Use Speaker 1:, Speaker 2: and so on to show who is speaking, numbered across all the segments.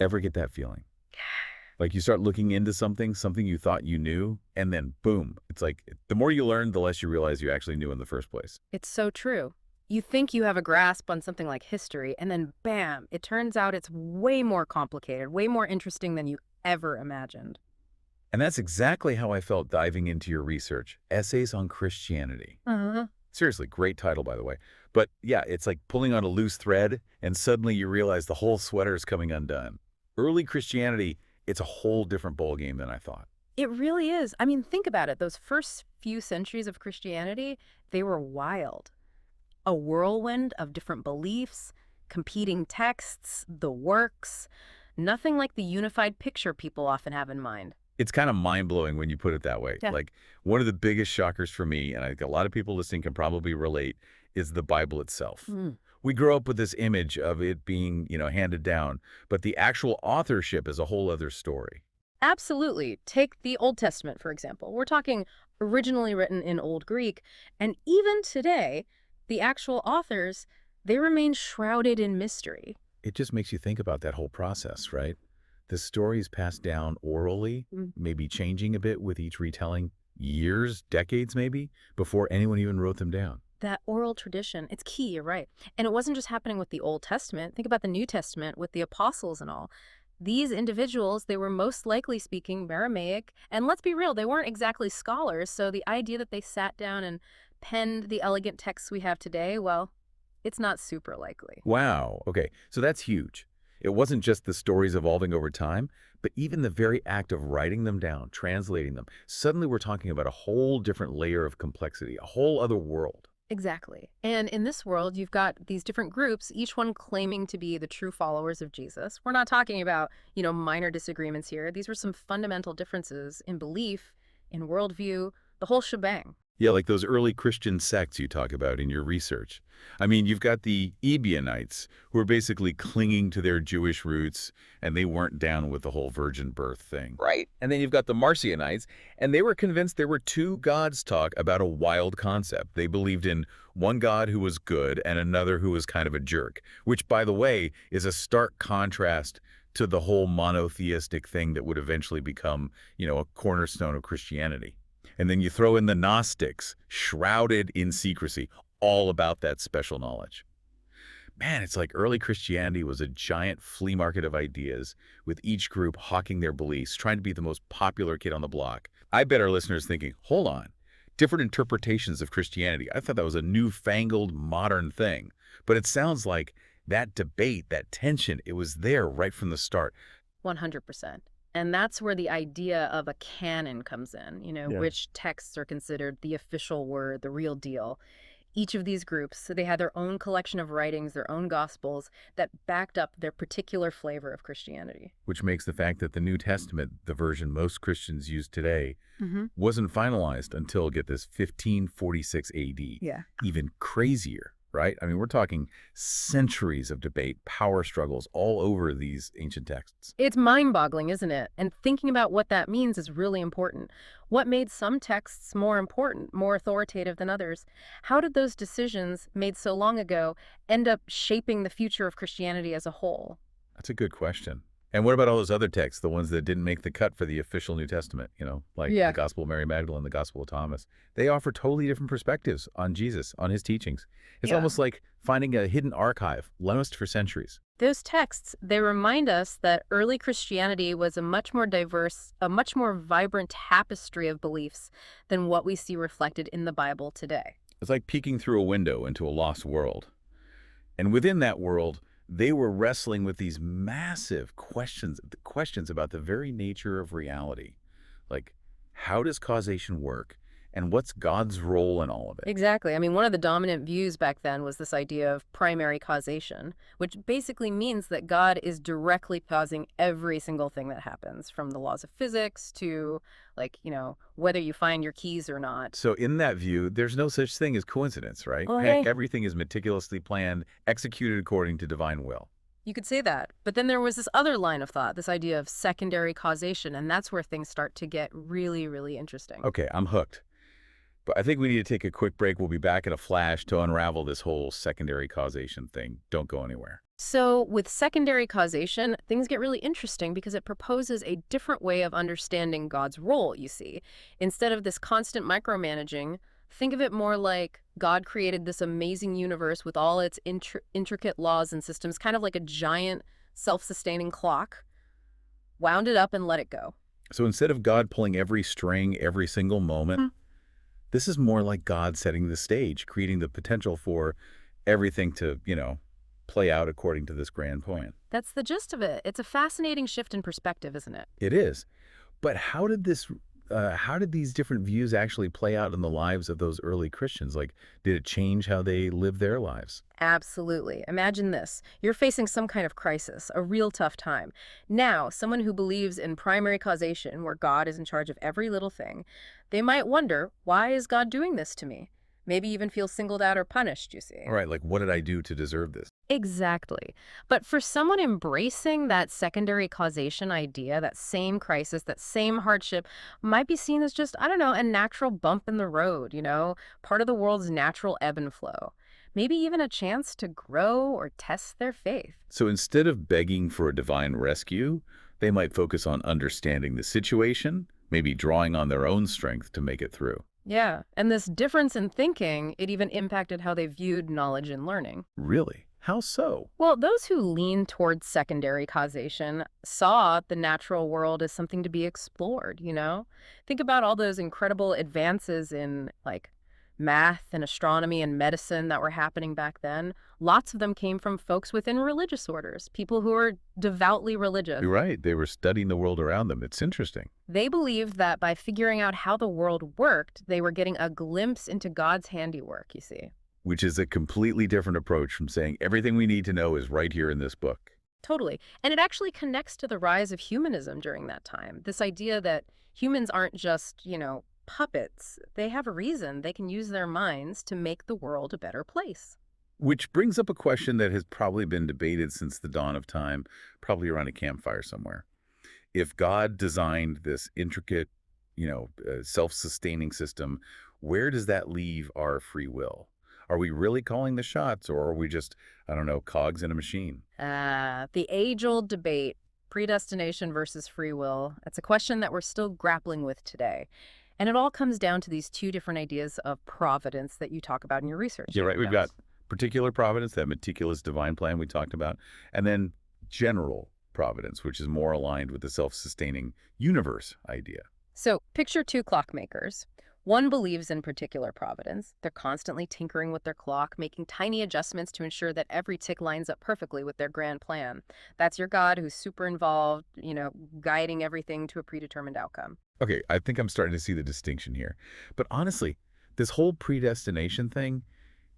Speaker 1: Ever get that feeling? Like you start looking into something you thought you knew, and then boom, it's like the more you learn, the less you realize you actually knew in the first place.
Speaker 2: It's so true. You think you have a grasp on something like history, and then bam, it turns out it's way more complicated, way more interesting than you ever imagined.
Speaker 1: And that's exactly how I felt diving into your research, Essays on Christianity.
Speaker 2: Uh-huh.
Speaker 1: Seriously, great title, by the way. But yeah, it's like pulling on a loose thread, and suddenly you realize the whole sweater is coming undone. Early Christianity, it's a whole different ballgame than I thought.
Speaker 2: It really is. I mean, think about it. Those first few centuries of Christianity, they were wild. A whirlwind of different beliefs, competing texts, the works. Nothing like the unified picture people often have in mind.
Speaker 1: It's kind of mind-blowing when you put it that way.
Speaker 2: Yeah.
Speaker 1: Like, one of the biggest shockers for me, and I think a lot of people listening can probably relate, is the Bible itself.
Speaker 2: Mm.
Speaker 1: We grow up with this image of it being, handed down, but the actual authorship is a whole other story.
Speaker 2: Absolutely. Take the Old Testament, for example. We're talking originally written in Old Greek, and even today, the actual authors, they remain shrouded in mystery.
Speaker 1: It just makes you think about that whole process, right? The stories passed down orally,
Speaker 2: Mm.
Speaker 1: maybe changing a bit with each retelling, years, decades maybe, before anyone even wrote them down.
Speaker 2: That oral tradition, it's key, you're right. And it wasn't just happening with the Old Testament. Think about the New Testament with the apostles and all. These individuals, they were most likely speaking Aramaic, and let's be real, they weren't exactly scholars, so the idea that they sat down and penned the elegant texts we have today, well, it's not super likely.
Speaker 1: Wow. Okay. So that's huge. It wasn't just the stories evolving over time, but even the very act of writing them down, translating them. Suddenly we're talking about a whole different layer of complexity, a whole other world.
Speaker 2: Exactly. And in this world, you've got these different groups, each one claiming to be the true followers of Jesus. We're not talking about, minor disagreements here. These were some fundamental differences in belief, in worldview, the whole shebang.
Speaker 1: Yeah, like those early Christian sects you talk about in your research. I mean, you've got the Ebionites, who are basically clinging to their Jewish roots, and they weren't down with the whole virgin birth thing. Right. And then you've got the Marcionites, and they were convinced there were two gods talk about a wild concept. They believed in one God who was good and another who was kind of a jerk, which, by the way, is a stark contrast to the whole monotheistic thing that would eventually become, a cornerstone of Christianity. And then you throw in the Gnostics, shrouded in secrecy, all about that special knowledge. Man, it's like early Christianity was a giant flea market of ideas, with each group hawking their beliefs, trying to be the most popular kid on the block. I bet our listeners thinking, hold on, different interpretations of Christianity. I thought that was a newfangled modern thing. But it sounds like that debate, that tension, it was there right from the start.
Speaker 2: 100%. And that's where the idea of a canon comes in,
Speaker 1: Yeah.
Speaker 2: which texts are considered the official word, the real deal. Each of these groups, so they had their own collection of writings, their own gospels that backed up their particular flavor of Christianity.
Speaker 1: Which makes the fact that the New Testament, the version most Christians use today,
Speaker 2: Hmm.
Speaker 1: wasn't finalized until, get this, 1546 AD.
Speaker 2: Yeah.
Speaker 1: Even crazier, right? I mean, we're talking centuries of debate, power struggles all over these ancient texts.
Speaker 2: It's mind-boggling, isn't it? And thinking about what that means is really important. What made some texts more important, more authoritative than others? How did those decisions made so long ago end up shaping the future of Christianity as a whole?
Speaker 1: That's a good question. And what about all those other texts, the ones that didn't make the cut for the official New Testament, like the
Speaker 2: Yeah.
Speaker 1: Gospel of Mary Magdalene, the Gospel of Thomas? They offer totally different perspectives on Jesus, on his teachings. It's
Speaker 2: Yeah.
Speaker 1: almost like finding a hidden archive, lost for centuries.
Speaker 2: Those texts, they remind us that early Christianity was a much more diverse, a much more vibrant tapestry of beliefs than what we see reflected in the Bible today.
Speaker 1: It's like peeking through a window into a lost world. And within that world, they were wrestling with these massive questions about the very nature of reality. Like, how does causation work? And what's God's role in all of it?
Speaker 2: Exactly. I mean, one of the dominant views back then was this idea of primary causation, which basically means that God is directly causing every single thing that happens, from the laws of physics to, like, whether you find your keys or not.
Speaker 1: So in that view, there's no such thing as coincidence, right? Heck,
Speaker 2: Okay.
Speaker 1: everything is meticulously planned, executed according to divine will.
Speaker 2: You could say that. But then there was this other line of thought, this idea of secondary causation, and that's where things start to get really, really interesting.
Speaker 1: Okay, I'm hooked. But I think we need to take a quick break. We'll be back in a flash to unravel this whole secondary causation thing. Don't go anywhere.
Speaker 2: So, with secondary causation, things get really interesting because it proposes a different way of understanding God's role, you see. Instead of this constant micromanaging, think of it more like God created this amazing universe with all its intricate laws and systems, kind of like a giant self-sustaining clock, wound it up and let it go.
Speaker 1: So instead of God pulling every string every single moment, this is more like God setting the stage, creating the potential for everything to, play out according to this grand plan.
Speaker 2: That's the gist of it. It's a fascinating shift in perspective, isn't it?
Speaker 1: It is. But how did these different views actually play out in the lives of those early Christians? Like, did it change how they lived their lives?
Speaker 2: Absolutely. Imagine this. You're facing some kind of crisis, a real tough time. Now, someone who believes in primary causation, where God is in charge of every little thing, they might wonder, why is God doing this to me? Maybe even feel singled out or punished, you see.
Speaker 1: All right, like, what did I do to deserve this?
Speaker 2: Exactly. But for someone embracing that secondary causation idea, that same crisis, that same hardship might be seen as just, I don't know, a natural bump in the road, part of the world's natural ebb and flow. Maybe even a chance to grow or test their faith.
Speaker 1: So instead of begging for a divine rescue, they might focus on understanding the situation, maybe drawing on their own strength to make it through.
Speaker 2: Yeah, and this difference in thinking, it even impacted how they viewed knowledge and learning.
Speaker 1: Really? How so?
Speaker 2: Well, those who lean towards secondary causation saw the natural world as something to be explored. Think about all those incredible advances in, like, math and astronomy and medicine that were happening back then. Lots of them came from folks within religious orders, people who were devoutly religious.
Speaker 1: You're right. They were studying the world around them. It's interesting.
Speaker 2: They believed that by figuring out how the world worked, they were getting a glimpse into God's handiwork, you see.
Speaker 1: Which is a completely different approach from saying everything we need to know is right here in this book.
Speaker 2: Totally. And it actually connects to the rise of humanism during that time. This idea that humans aren't just, puppets. They have a reason. They can use their minds to make the world a better place.
Speaker 1: Which brings up a question that has probably been debated since the dawn of time, probably around a campfire somewhere. If God designed this intricate, self-sustaining system, where does that leave our free will? Are we really calling the shots, or are we just, I don't know, cogs in a machine?
Speaker 2: The age-old debate, predestination versus free will. It's a question that we're still grappling with today. And it all comes down to these two different ideas of providence that you talk about in your research.
Speaker 1: Yeah, right. We've got particular providence, that meticulous divine plan we talked about, and then general providence, which is more aligned with the self-sustaining universe idea.
Speaker 2: So picture two clockmakers. One believes in particular providence. They're constantly tinkering with their clock, making tiny adjustments to ensure that every tick lines up perfectly with their grand plan. That's your God who's super involved, guiding everything to a predetermined outcome.
Speaker 1: Okay, I think I'm starting to see the distinction here. But honestly, this whole predestination thing,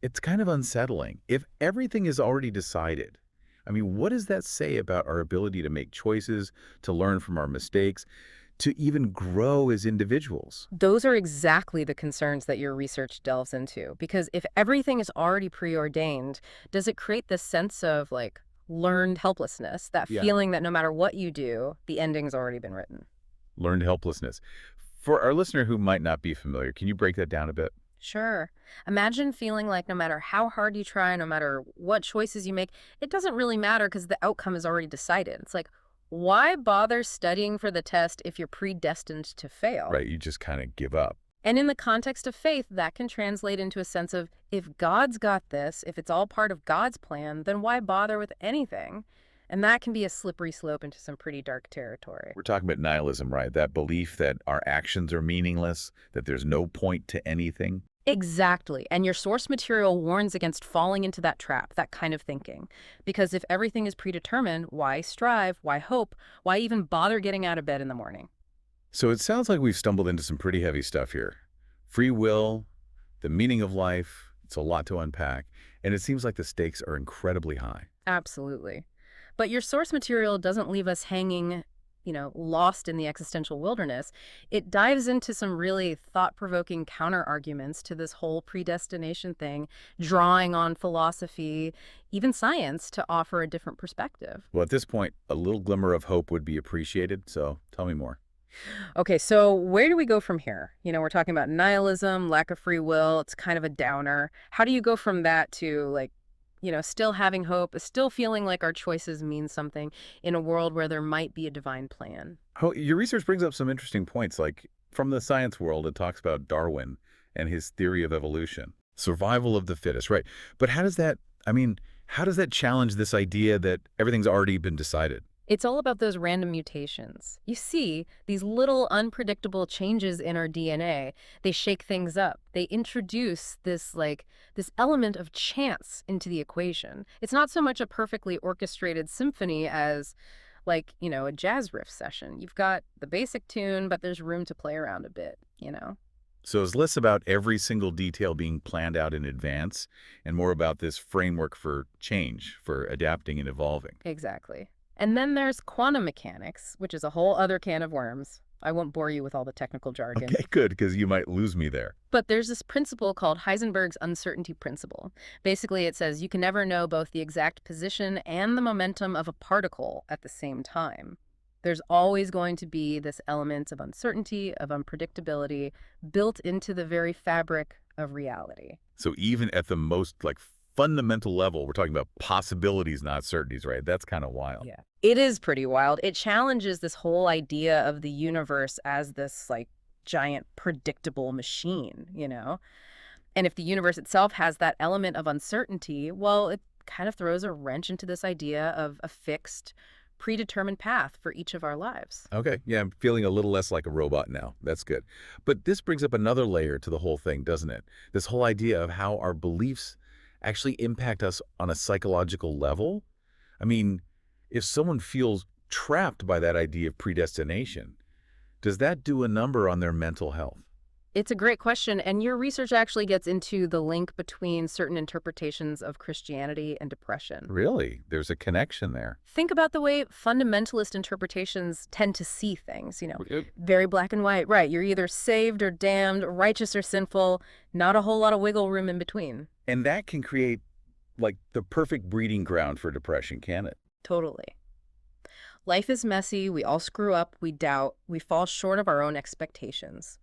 Speaker 1: it's kind of unsettling. If everything is already decided, I mean, what does that say about our ability to make choices, to learn from our mistakes, to even grow as individuals?
Speaker 2: Those are exactly the concerns that your research delves into. Because if everything is already preordained, does it create this sense of, like, learned helplessness, that
Speaker 1: Yeah.
Speaker 2: feeling that no matter what you do, the ending's already been written?
Speaker 1: Learned helplessness. For our listener who might not be familiar, can you break that down a bit?
Speaker 2: Sure. Imagine feeling like no matter how hard you try, no matter what choices you make, it doesn't really matter because the outcome is already decided. It's like, why bother studying for the test if you're predestined to fail?
Speaker 1: Right, you just kind of give up.
Speaker 2: And in the context of faith, that can translate into a sense of, if God's got this, if it's all part of God's plan, then why bother with anything? And that can be a slippery slope into some pretty dark territory.
Speaker 1: We're talking about nihilism, right? That belief that our actions are meaningless, that there's no point to anything.
Speaker 2: Exactly. And your source material warns against falling into that trap, that kind of thinking. Because if everything is predetermined, why strive? Why hope? Why even bother getting out of bed in the morning?
Speaker 1: So it sounds like we've stumbled into some pretty heavy stuff here. Free will, the meaning of life, it's a lot to unpack. And it seems like the stakes are incredibly high.
Speaker 2: Absolutely. But your source material doesn't leave us hanging, lost in the existential wilderness. It dives into some really thought-provoking counter-arguments to this whole predestination thing, drawing on philosophy, even science, to offer a different perspective.
Speaker 1: Well, at this point, a little glimmer of hope would be appreciated, so tell me more.
Speaker 2: Okay, so where do we go from here? We're talking about nihilism, lack of free will. It's kind of a downer. How do you go from that to like, still having hope, still feeling like our choices mean something in a world where there might be a divine plan?
Speaker 1: Oh, your research brings up some interesting points. Like from the science world, it talks about Darwin and his theory of evolution, survival of the fittest, right? But I mean, how does that challenge this idea that everything's already been decided?
Speaker 2: It's all about those random mutations. You see, these little unpredictable changes in our DNA, they shake things up. They introduce this element of chance into the equation. It's not so much a perfectly orchestrated symphony as a jazz riff session. You've got the basic tune, but there's room to play around a bit.
Speaker 1: So it's less about every single detail being planned out in advance and more about this framework for change, for adapting and evolving.
Speaker 2: Exactly. And then there's quantum mechanics, which is a whole other can of worms. I won't bore you with all the technical jargon.
Speaker 1: Okay, good, because you might lose me there.
Speaker 2: But there's this principle called Heisenberg's uncertainty principle. Basically, it says you can never know both the exact position and the momentum of a particle at the same time. There's always going to be this element of uncertainty, of unpredictability, built into the very fabric of reality.
Speaker 1: So even at the most fundamental level, we're talking about possibilities, not certainties, right? That's kind of wild.
Speaker 2: Yeah. It is pretty wild. It challenges this whole idea of the universe as this giant predictable machine. And if the universe itself has that element of uncertainty, well, it kind of throws a wrench into this idea of a fixed, predetermined path for each of our lives.
Speaker 1: Okay, yeah, I'm feeling a little less like a robot now. That's good. But this brings up another layer to the whole thing, doesn't it? This whole idea of how our beliefs actually impact us on a psychological level. I mean, if someone feels trapped by that idea of predestination, does that do a number on their mental health?
Speaker 2: It's a great question, and your research actually gets into the link between certain interpretations of Christianity and depression.
Speaker 1: Really? There's a connection there.
Speaker 2: Think about the way fundamentalist interpretations tend to see things.
Speaker 1: Yep.
Speaker 2: Very black and white, right? You're either saved or damned, righteous or sinful, not a whole lot of wiggle room in between.
Speaker 1: And that can create, the perfect breeding ground for depression, can it?
Speaker 2: Totally. Life is messy, we all screw up, we doubt, we fall short of our own expectations.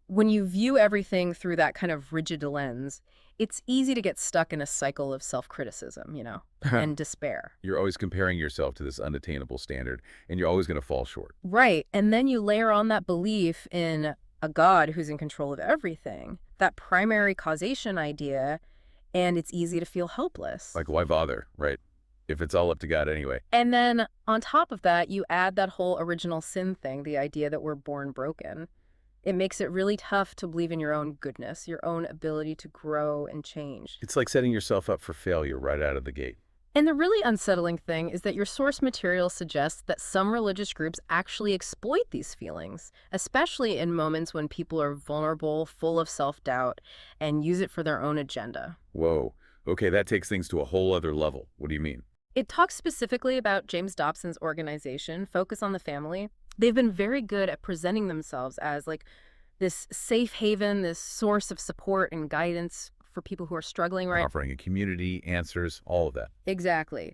Speaker 2: When you view everything through that kind of rigid lens, it's easy to get stuck in a cycle of self-criticism, and despair.
Speaker 1: You're always comparing yourself to this unattainable standard, and you're always going to fall short.
Speaker 2: Right. And then you layer on that belief in a God who's in control of everything, that primary causation idea, and it's easy to feel helpless.
Speaker 1: Why bother, right? If it's all up to God anyway.
Speaker 2: And then on top of that, you add that whole original sin thing, the idea that we're born broken. It makes it really tough to believe in your own goodness, your own ability to grow and change.
Speaker 1: It's like setting yourself up for failure right out of the gate.
Speaker 2: And the really unsettling thing is that your source material suggests that some religious groups actually exploit these feelings, especially in moments when people are vulnerable, full of self-doubt, and use it for their own agenda.
Speaker 1: Whoa. Okay, that takes things to a whole other level. What do you mean?
Speaker 2: It talks specifically about James Dobson's organization, Focus on the Family. They've been very good at presenting themselves as this safe haven, this source of support and guidance for people who are struggling, right?
Speaker 1: Offering a community, answers, all of that.
Speaker 2: Exactly.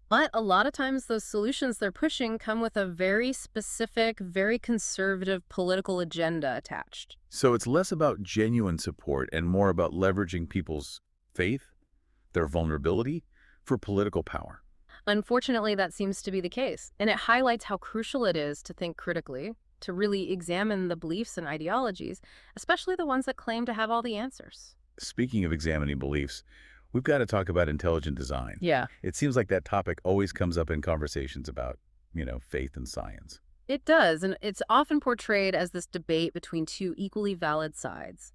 Speaker 2: But a lot of times those solutions they're pushing come with a very specific, very conservative political agenda attached.
Speaker 1: So it's less about genuine support and more about leveraging people's faith, their vulnerability, for political power.
Speaker 2: Unfortunately, that seems to be the case, and it highlights how crucial it is to think critically, to really examine the beliefs and ideologies, especially the ones that claim to have all the answers.
Speaker 1: Speaking of examining beliefs, we've got to talk about intelligent design.
Speaker 2: Yeah.
Speaker 1: It seems like that topic always comes up in conversations about, faith and science.
Speaker 2: It does, and it's often portrayed as this debate between two equally valid sides.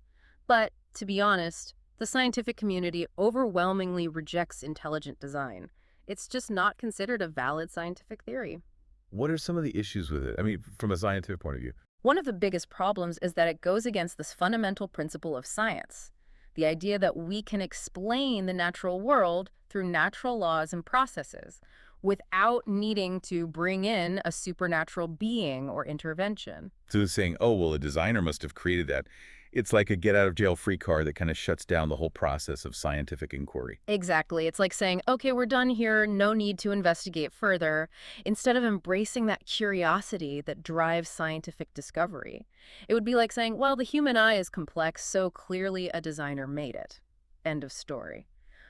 Speaker 2: But, to be honest, the scientific community overwhelmingly rejects intelligent design. It's just not considered a valid scientific theory.
Speaker 1: What are some of the issues with it? I mean, from a scientific point of view.
Speaker 2: One of the biggest problems is that it goes against this fundamental principle of science, the idea that we can explain the natural world through natural laws and processes without needing to bring in a supernatural being or intervention.
Speaker 1: So saying, oh, well, a designer must have created that, It's like a get-out-of-jail-free card that kind of shuts down the whole process of scientific inquiry.
Speaker 2: Exactly. It's like saying, okay, we're done here, no need to investigate further, instead of embracing that curiosity that drives scientific discovery. It would be like saying, well, the human eye is complex, so clearly a designer made it. End of story.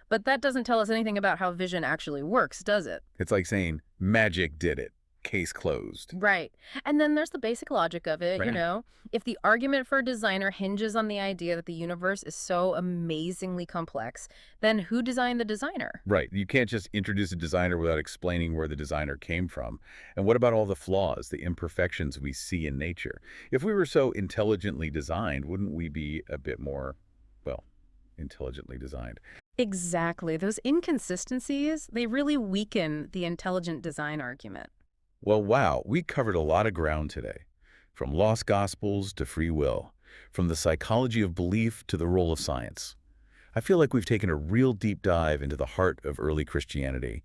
Speaker 2: But that doesn't tell us anything about how vision actually works, does it?
Speaker 1: It's like saying, magic did it. Case closed.
Speaker 2: Right. And then there's the basic logic of it, you
Speaker 1: Right.
Speaker 2: know. If the argument for a designer hinges on the idea that the universe is so amazingly complex, then who designed the designer?
Speaker 1: Right. You can't just introduce a designer without explaining where the designer came from. And what about all the flaws, the imperfections we see in nature? If we were so intelligently designed, wouldn't we be a bit more, well, intelligently designed?
Speaker 2: Exactly. Those inconsistencies, they really weaken the intelligent design argument.
Speaker 1: Well, wow, we covered a lot of ground today. From lost gospels to free will, from the psychology of belief to the role of science. I feel like we've taken a real deep dive into the heart of early Christianity,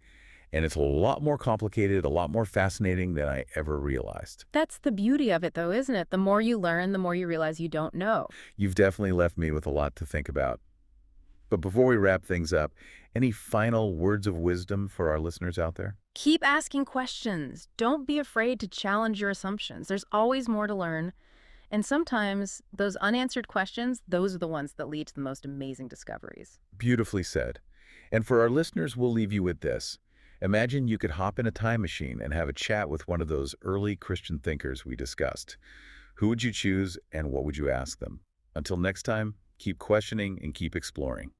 Speaker 1: and it's a lot more complicated, a lot more fascinating than I ever realized.
Speaker 2: That's the beauty of it, though, isn't it? The more you learn, the more you realize you don't know.
Speaker 1: You've definitely left me with a lot to think about. But before we wrap things up, any final words of wisdom for our listeners out there?
Speaker 2: Keep asking questions. Don't be afraid to challenge your assumptions. There's always more to learn. And sometimes those unanswered questions, those are the ones that lead to the most amazing discoveries.
Speaker 1: Beautifully said. And for our listeners, we'll leave you with this. Imagine you could hop in a time machine and have a chat with one of those early Christian thinkers we discussed. Who would you choose and what would you ask them? Until next time, keep questioning and keep exploring.